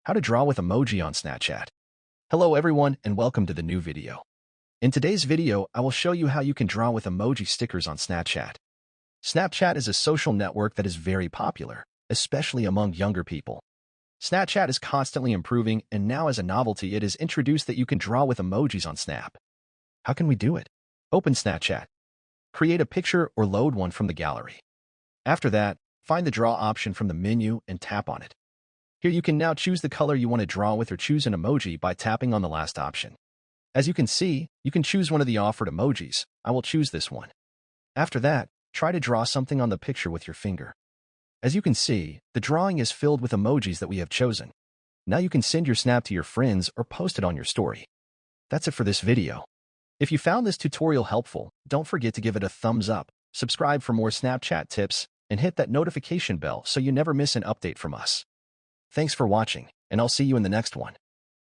How to draw with emoji on Snapchat. Hello everyone and welcome to the new video. In today's video, I will show you how you can draw with emoji stickers on Snapchat. Snapchat is a social network that is very popular, especially among younger people. Snapchat is constantly improving, and now as a novelty it is introduced that you can draw with emojis on Snap. How can we do it? Open Snapchat. Create a picture or load one from the gallery. After that, find the draw option from the menu and tap on it. Here you can now choose the color you want to draw with or choose an emoji by tapping on the last option. As you can see, you can choose one of the offered emojis. I will choose this one. After that, try to draw something on the picture with your finger. As you can see, the drawing is filled with emojis that we have chosen. Now you can send your snap to your friends or post it on your story. That's it for this video. If you found this tutorial helpful, don't forget to give it a thumbs up, subscribe for more Snapchat tips, and hit that notification bell so you never miss an update from us. Thanks for watching, and I'll see you in the next one.